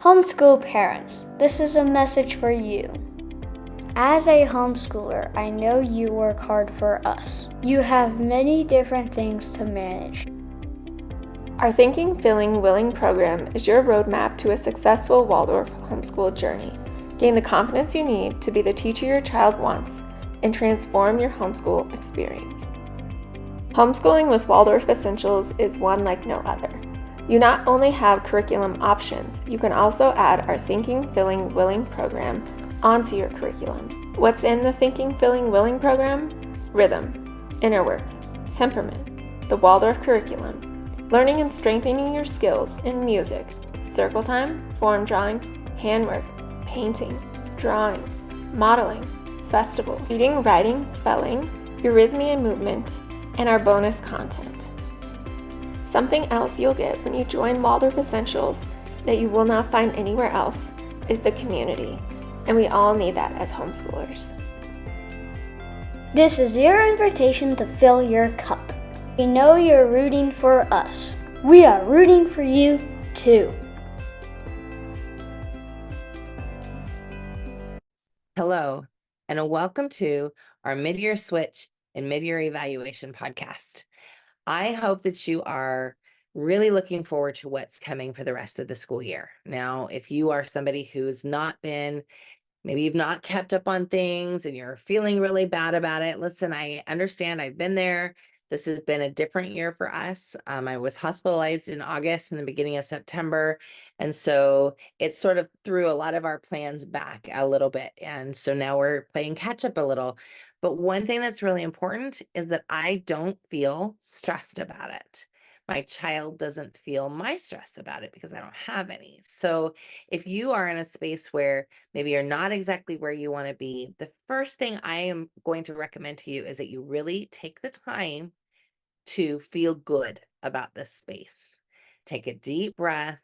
Homeschool parents, this is a message for you. As a homeschooler, I know you work hard for us. You have many different things to manage. Our Thinking, Feeling, Willing program is your roadmap to a successful Waldorf homeschool journey. Gain the confidence you need to be the teacher your child wants and transform your homeschool experience. Homeschooling with Waldorf Essentials is one like no other. You not only have curriculum options, you can also add our Thinking, Feeling, Willing program onto your curriculum. What's in the Thinking, Feeling, Willing program? Rhythm, inner work, temperament, the Waldorf curriculum, learning and strengthening your skills in music, circle time, form drawing, handwork, painting, drawing, modeling, festivals, reading, writing, spelling, eurythmy and movement, and our bonus content. Something else you'll get when you join Waldorf Essentials that you will not find anywhere else is the community, and we all need that as homeschoolers. This is your invitation to fill your cup. We know you're rooting for us. We are rooting for you too. Hello, and welcome to our mid-year switch and mid-year evaluation podcast. I hope that you are really looking forward to what's coming for the rest of the school year. Now, if you are somebody who's not been, maybe you've not kept up on things and you're feeling really bad about it, listen, I understand. I've been there. This has been a different year for us. I was hospitalized in August and the beginning of September. And so it sort of threw a lot of our plans back a little bit. And so now we're playing catch up a little. But one thing that's really important is that I don't feel stressed about it. My child doesn't feel my stress about it because I don't have any. So if you are in a space where maybe you're not exactly where you want to be, the first thing I am going to recommend to you is that you really take the time to feel good about this space. Take a deep breath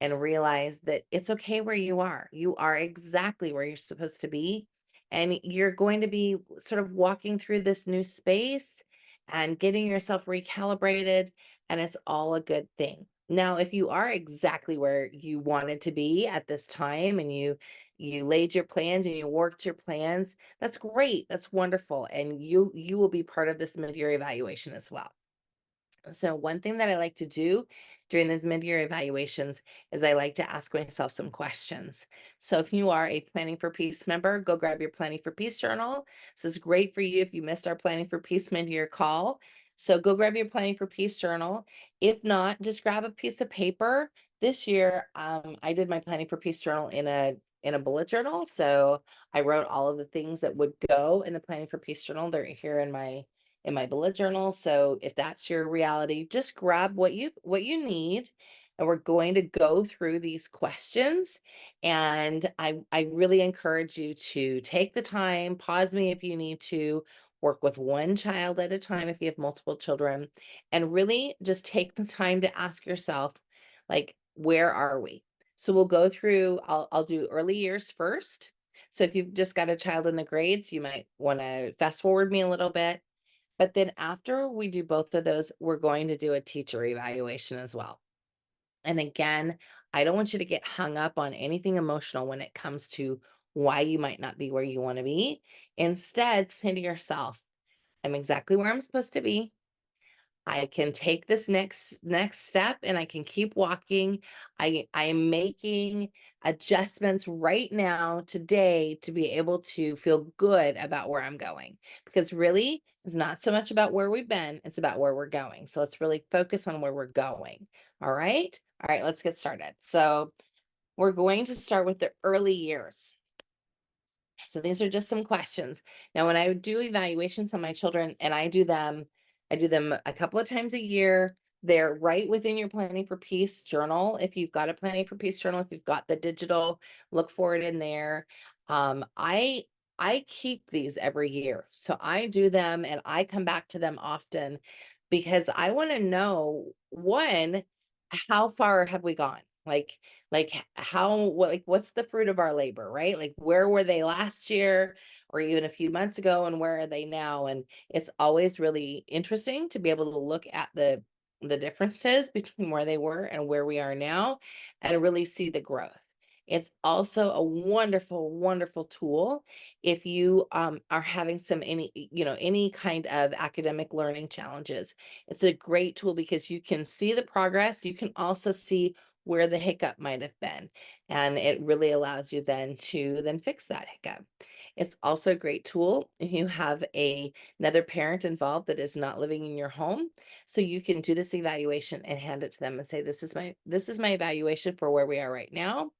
and realize that it's okay where you are. You are exactly where you're supposed to be. And you're going to be sort of walking through this new space and getting yourself recalibrated, and it's all a good thing. Now, if you are exactly where you wanted to be at this time and you laid your plans and you worked your plans, that's great. That's wonderful. And you will be part of this mid-year evaluation as well. So one thing that I like to do during these mid-year evaluations is I like to ask myself some questions. So if you are a Planning for Peace member, go grab your Planning for Peace journal. This is great for you if you missed our Planning for Peace mid-year call. So go grab your Planning for Peace journal. If not, just grab a piece of paper. This year, I did my Planning for Peace journal in a bullet journal. So I wrote all of the things that would go in the Planning for Peace journal. They're here in my bullet journal. So if that's your reality, just grab what you need, and we're going to go through these questions. And I really encourage you to take the time, pause me if you need to, work with one child at a time if you have multiple children, and really just take the time to ask yourself, like, where are we? So we'll go through, I'll do early years first. So if you've just got a child in the grades, you might want to fast forward me a little bit. But then after we do both of those, we're going to do a teacher evaluation as well. And again, I don't want you to get hung up on anything emotional when it comes to why you might not be where you want to be. Instead, say to yourself, I'm exactly where I'm supposed to be. I can take this next step and I can keep walking. I am making adjustments right now today to be able to feel good about where I'm going, because really it's not so much about where we've been, it's about where we're going. So let's really focus on where we're going. All right, let's get started. So we're going to start with the early years. So these are just some questions. Now, when I do evaluations on my children, and I do them a couple of times a year. They're right within your Planning for Peace journal. If you've got a Planning for Peace journal, if you've got the digital, look for it in there. I keep these every year. So I do them and I come back to them often because I want to know, one, how far have we gone? Like what's the fruit of our labor, right? Like, where were they last year or even a few months ago, and where are they now? And it's always really interesting to be able to look at the differences between where they were and where we are now and really see the growth. It's also a wonderful, wonderful tool if you are having any kind of academic learning challenges. It's a great tool because you can see the progress. You can also see where the hiccup might have been, and it really allows you then to fix that hiccup. It's also a great tool if you have another parent involved that is not living in your home, so you can do this evaluation and hand it to them and say, this is my evaluation for where we are right now,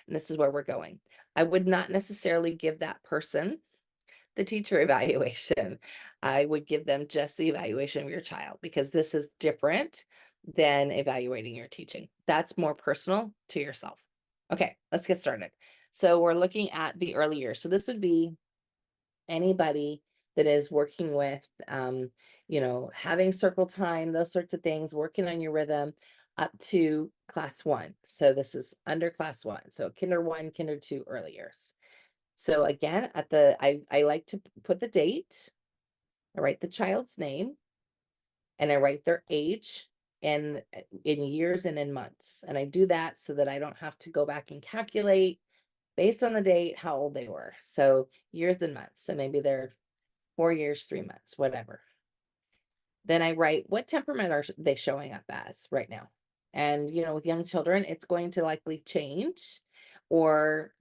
and this is where we're going. I would not necessarily give that person the teacher evaluation. I would give them just the evaluation of your child, because this is different than evaluating your teaching. That's more personal to yourself. Okay, let's get started. So we're looking at the early years. So this would be anybody that is working with, having circle time, those sorts of things, working on your rhythm up to class 1. So this is under class 1. So kinder 1, kinder 2, early years. So again, I like to put the date, I write the child's name, and I write their age in years and in months. And I do that so that I don't have to go back and calculate based on the date how old they were. So years and months. So maybe they're 4 years, 3 months, whatever. Then I write, what temperament are they showing up as right now? And, with young children, it's going to likely change or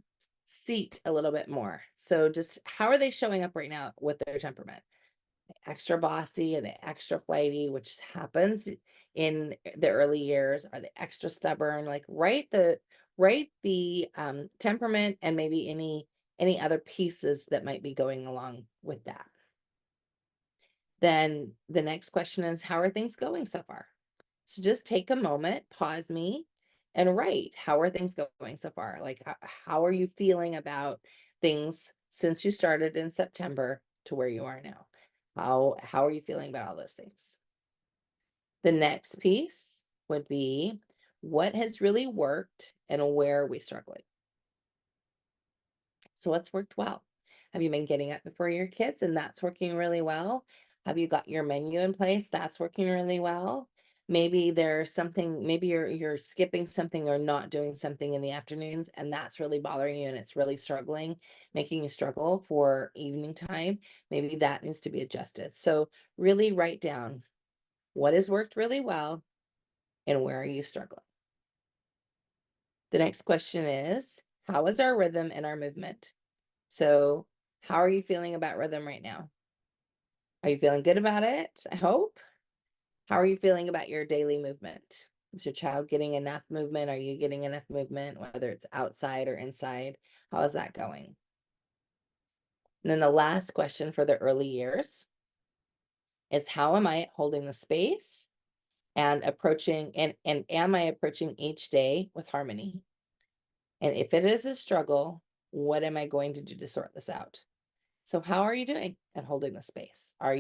seat a little bit more. So just how are they showing up right now with their temperament? Extra bossy and the extra flighty, which happens in the early years. Are they extra stubborn? Like write the temperament and maybe any other pieces that might be going along with that. Then the next question is, how are things going so far? So just take a moment, pause me, and write, how are things going so far? Like, how are you feeling about things since you started in September to where you are now? How are you feeling about all those things? The next piece would be, what has really worked and where are we struggling? So what's worked well? Have you been getting up before your kids and that's working really well? Have you got your menu in place? That's working really well. Maybe there's something, maybe you're skipping something or not doing something in the afternoons, and that's really bothering you and it's really making you struggle for evening time. Maybe that needs to be adjusted. So really write down what has worked really well and where are you struggling. The next question is, how is our rhythm and our movement? So how are you feeling about rhythm right now? Are you feeling good about it? I hope. How are you feeling about your daily movement? Is your child getting enough movement? Are you getting enough movement, whether it's outside or inside? How is that going? And then the last question for the early years is, how am I holding the space and am I approaching each day with harmony? And if it is a struggle, what am I going to do to sort this out? So how are you doing at holding the space? Are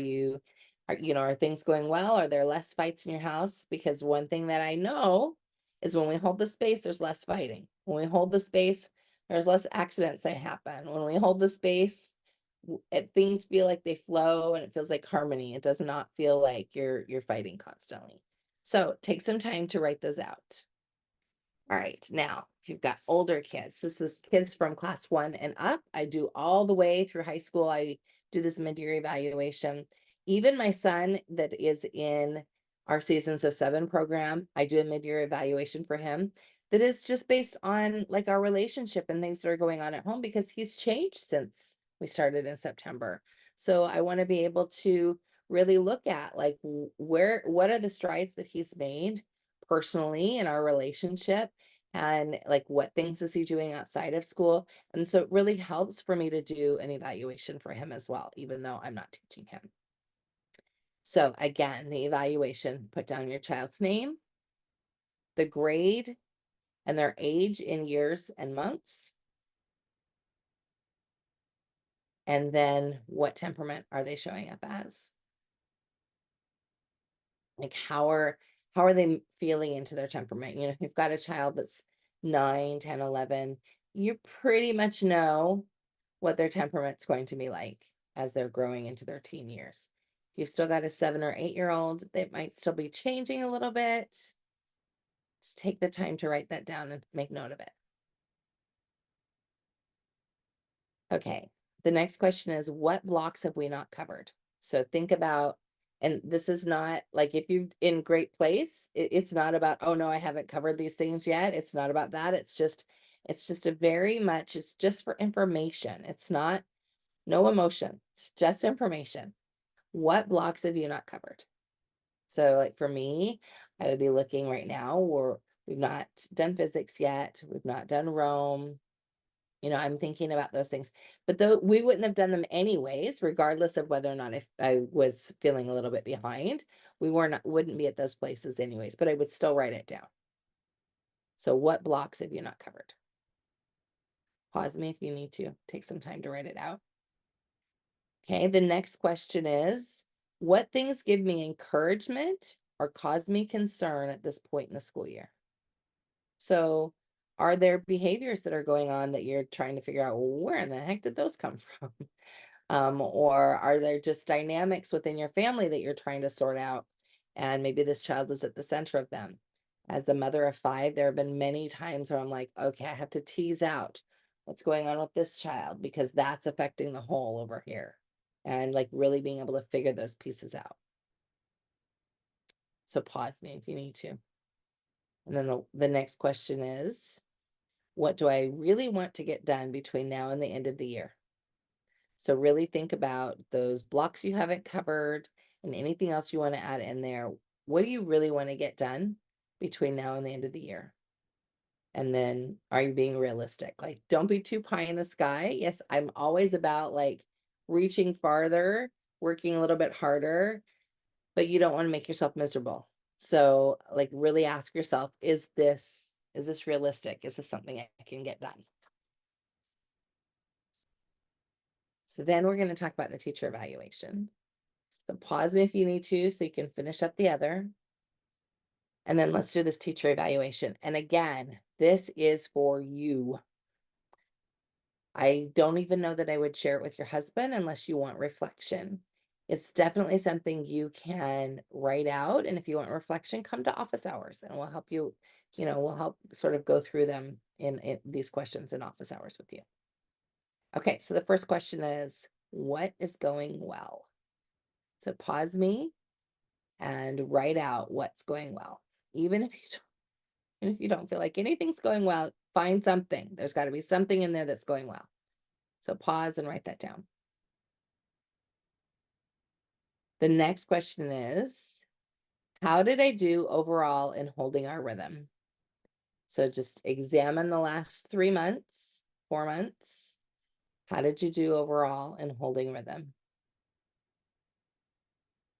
things going well? Are there less fights in your house? Because one thing that I know is when we hold the space, there's less fighting. When we hold the space, there's less accidents that happen. When we hold the space, things feel like they flow and it feels like harmony. It does not feel like you're fighting constantly. So take some time to write those out. All right, now, if you've got older kids, this is kids from class 1 and up. I do all the way through high school. I do this mid-year evaluation. Even my son that is in our Seasons of 7 program, I do a mid-year evaluation for him that is just based on like our relationship and things that are going on at home, because he's changed since we started in September. So I want to be able to really look at like what are the strides that he's made personally in our relationship, and like what things is he doing outside of school. And so it really helps for me to do an evaluation for him as well, even though I'm not teaching him. So again, the evaluation, put down your child's name, the grade, and their age in years and months. And then what temperament are they showing up as? Like how are they feeling into their temperament? If you've got a child that's 9, 10, 11, you pretty much know what their temperament's going to be like as they're growing into their teen years. If you've still got a 7 or 8-year-old, they might still be changing a little bit. Just take the time to write that down and make note of it. Okay, the next question is, what blocks have we not covered? So think about, and this is not like if you're in great place, it's not about, oh no, I haven't covered these things yet. It's not about that. It's just a very much, it's just for information. It's not, no emotion. It's just information. What blocks have you not covered? So like for me, I would be looking right now, we've not done physics yet. We've not done Rome. I'm thinking about those things, but though we wouldn't have done them anyways, regardless of whether or not if I was feeling a little bit behind, wouldn't be at those places anyways, but I would still write it down. So what blocks have you not covered? Pause me if you need to take some time to write it out. Okay, the next question is, what things give me encouragement or cause me concern at this point in the school year? So are there behaviors that are going on that you're trying to figure out, well, where in the heck did those come from? Or are there just dynamics within your family that you're trying to sort out? And maybe this child is at the center of them. As a mother of 5, there have been many times where I'm like, okay, I have to tease out what's going on with this child because that's affecting the whole over here. And like really being able to figure those pieces out. So pause me if you need to. And then the next question is, what do I really want to get done between now and the end of the year? So really think about those blocks you haven't covered and anything else you want to add in there. What do you really want to get done between now and the end of the year? And then are you being realistic? Like, don't be too pie in the sky. Yes, I'm always about like reaching farther, working a little bit harder, but you don't want to make yourself miserable. So like really ask yourself, is this realistic? Is this something I can get done? So then we're going to talk about the teacher evaluation. So pause me if you need to so you can finish up the other. And then let's do this teacher evaluation. And again, this is for you. I don't even know that I would share it with your husband unless you want reflection. It's definitely something you can write out. And if you want reflection, come to office hours and we'll help you, we'll help sort of go through them in these questions in office hours with you. Okay, so the first question is, what is going well? So pause me and write out what's going well. Even if you don't feel like anything's going well, find something. There's got to be something in there that's going well. So pause and write that down. The next question is, how did I do overall in holding our rhythm? So just examine the last 3 months, 4 months. How did you do overall in holding rhythm?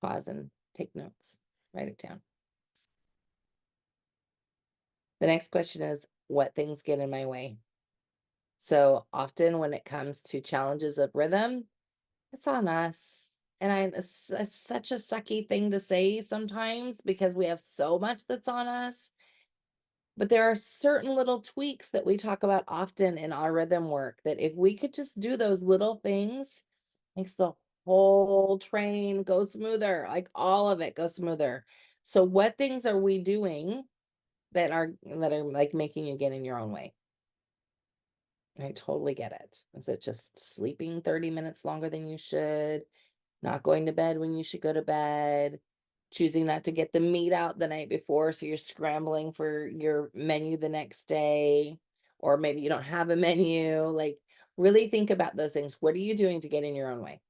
Pause and take notes. Write it down. The next question is, what things get in my way? So often when it comes to challenges of rhythm, it's on us. And it's such a sucky thing to say sometimes because we have so much that's on us. But there are certain little tweaks that we talk about often in our rhythm work that if we could just do those little things, makes the whole train go smoother, like all of it goes smoother. So what things are we doing that are like making you get in your own way? I totally get it. Is it just sleeping 30 minutes longer than you should? Not going to bed when you should go to bed? Choosing not to get the meat out the night before, so you're scrambling for your menu the next day? Or maybe you don't have a menu. Like, really think about those things. What are you doing to get in your own way?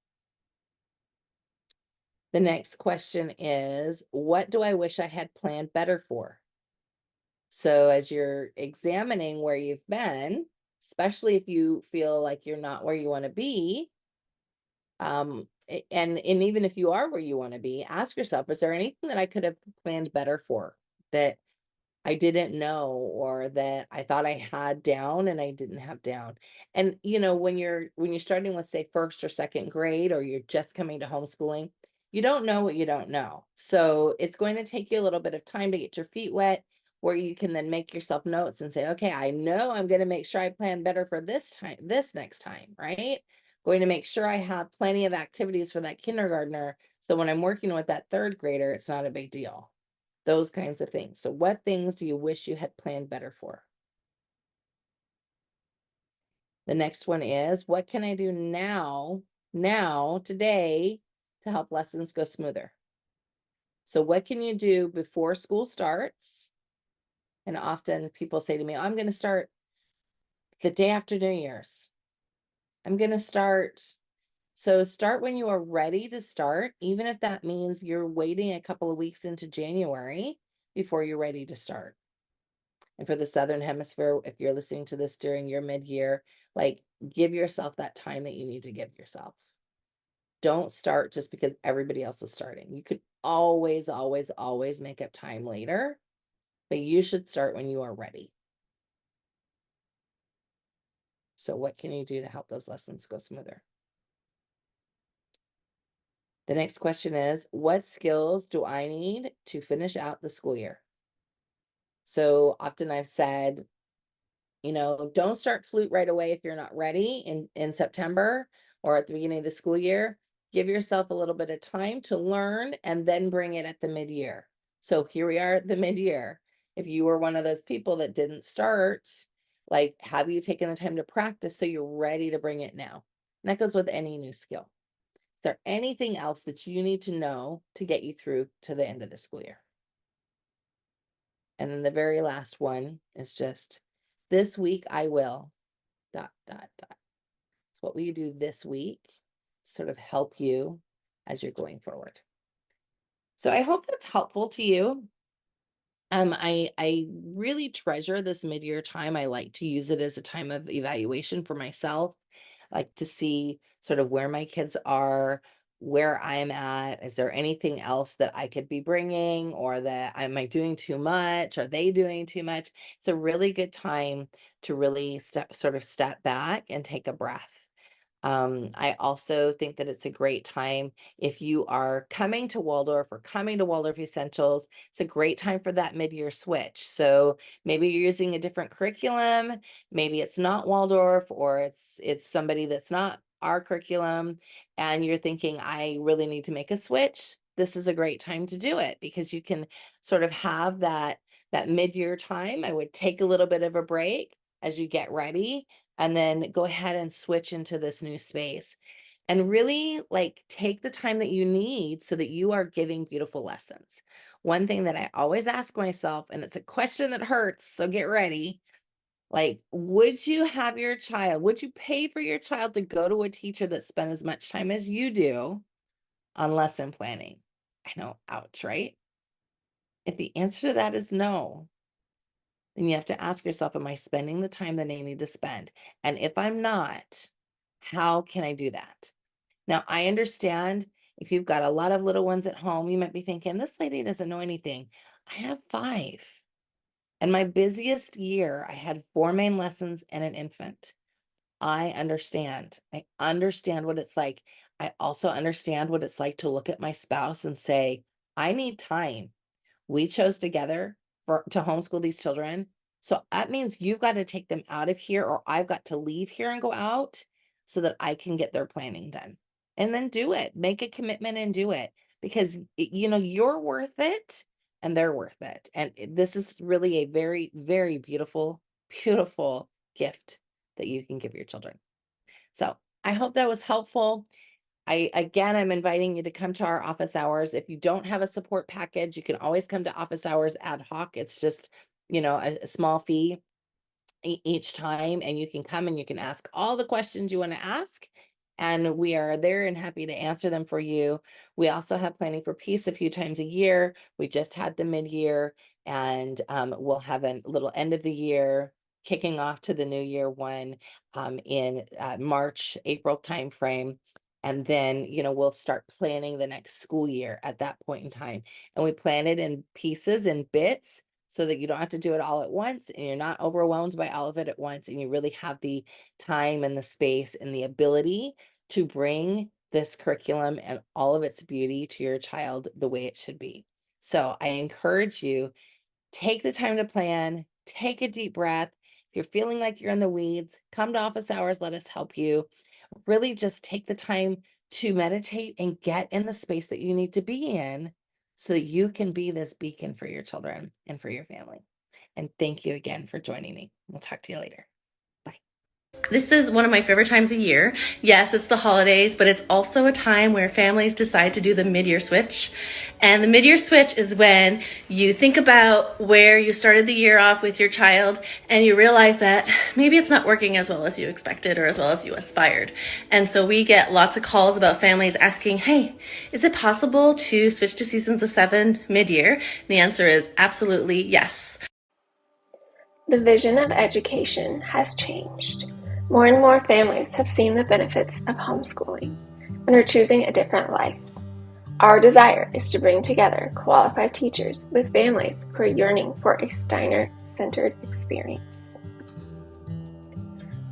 The next question is, what do I wish I had planned better for? So as you're examining where you've been, especially if you feel like you're not where you want to be, and even if you are where you want to be, ask yourself, is there anything that I could have planned better for that I didn't know, or that I thought I had down and I didn't have down? And when you're starting with say first or second grade, or you're just coming to homeschooling, you don't know what you don't know. So it's going to take you a little bit of time to get your feet wet, where you can then make yourself notes and say, okay, I know I'm going to make sure I plan better for this next time, right? Going to make sure I have plenty of activities for that kindergartner, so when I'm working with that third grader, it's not a big deal. Those kinds of things. So what things do you wish you had planned better for? The next one is, what can I do now, today, to help lessons go smoother? So what can you do before school starts? And often people say to me, I'm going to start the day after New Year's. I'm going to start. So start when you are ready to start, even if that means you're waiting a couple of weeks into January before you're ready to start. And for the Southern Hemisphere, if you're listening to this during your mid-year, like, give yourself that time that you need to give yourself. Don't start just because everybody else is starting. You could always, always, always make up time later, but you should start when you are ready. So what can you do to help those lessons go smoother? The next question is, what skills do I need to finish out the school year? So often I've said, don't start flute right away if you're not ready in September or at the beginning of the school year. Give yourself a little bit of time to learn and then bring it at the mid-year. So here we are at the mid-year. If you were one of those people that didn't start, like, have you taken the time to practice so you're ready to bring it now? And that goes with any new skill. Is there anything else that you need to know to get you through to the end of the school year? And then the very last one is just, this week I will, ... So what will you do this week to sort of help you as you're going forward? So I hope that's helpful to you. I really treasure this mid-year time. I like to use it as a time of evaluation for myself. I like to see sort of where my kids are, where I'm at. Is there anything else that I could be bringing, or that am I doing too much? Are they doing too much? It's a really good time to really step back and take a breath. I also think that it's a great time if you are coming to Waldorf or coming to Waldorf Essentials. It's a great time for that mid-year switch. So maybe you're using a different curriculum. Maybe it's not Waldorf, or it's somebody that's not our curriculum, and you're thinking, I really need to make a switch. This is a great time to do it, because you can sort of have that mid-year time. I would take a little bit of a break as you get ready, and then go ahead and switch into this new space, and really, like, take the time that you need so that you are giving beautiful lessons. One thing that I always ask myself, and it's a question that hurts, so get ready, like, would you pay for your child to go to a teacher that spent as much time as you do on lesson planning? I know, ouch, right? If the answer to that is no, then you have to ask yourself, am I spending the time that I need to spend? And if I'm not, how can I do that? Now, I understand if you've got a lot of little ones at home, you might be thinking, this lady doesn't know anything. I have 5. And my busiest year, I had 4 main lessons and an infant. I understand. I understand what it's like. I also understand what it's like to look at my spouse and say, I need time. We chose together to homeschool these children. So that means you've got to take them out of here, or I've got to leave here and go out so that I can get their planning done. And then do it. Make a commitment and do it, because you're worth it and they're worth it. And this is really a very, very beautiful, beautiful gift that you can give your children. So I hope that was helpful. I'm inviting you to come to our office hours. If you don't have a support package, you can always come to office hours ad hoc. It's just, a small fee each time, and you can come and you can ask all the questions you want to ask, and we are there and happy to answer them for you. We also have Planning for Peace a few times a year. We just had the mid-year, and we'll have a little end of the year kicking off to the new year one in March, April timeframe. And then, we'll start planning the next school year at that point in time. And we plan it in pieces and bits so that you don't have to do it all at once, and you're not overwhelmed by all of it at once. And you really have the time and the space and the ability to bring this curriculum and all of its beauty to your child the way it should be. So I encourage you, take the time to plan, take a deep breath. If you're feeling like you're in the weeds, come to office hours, let us help you. Really just take the time to meditate and get in the space that you need to be in so that you can be this beacon for your children and for your family. And thank you again for joining me. We'll talk to you later. Bye. This is one of my favorite times of year. Yes, it's the holidays, but it's also a time where families decide to do the mid-year switch. And the mid-year switch is when you think about where you started the year off with your child and you realize that maybe it's not working as well as you expected or as well as you aspired. And so we get lots of calls about families asking, hey, is it possible to switch to seasons of 7 mid-year? The answer is absolutely yes. The vision of education has changed. More and more families have seen the benefits of homeschooling and are choosing a different life. Our desire is to bring together qualified teachers with families who are yearning for a Steiner-centered experience.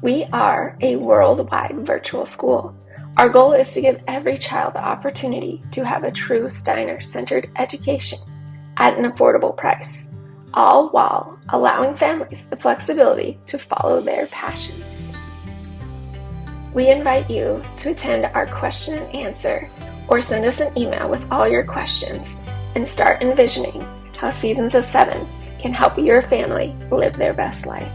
We are a worldwide virtual school. Our goal is to give every child the opportunity to have a true Steiner-centered education at an affordable price, all while allowing families the flexibility to follow their passions. We invite you to attend our question and answer or send us an email with all your questions and start envisioning how Seasons of 7 can help your family live their best life.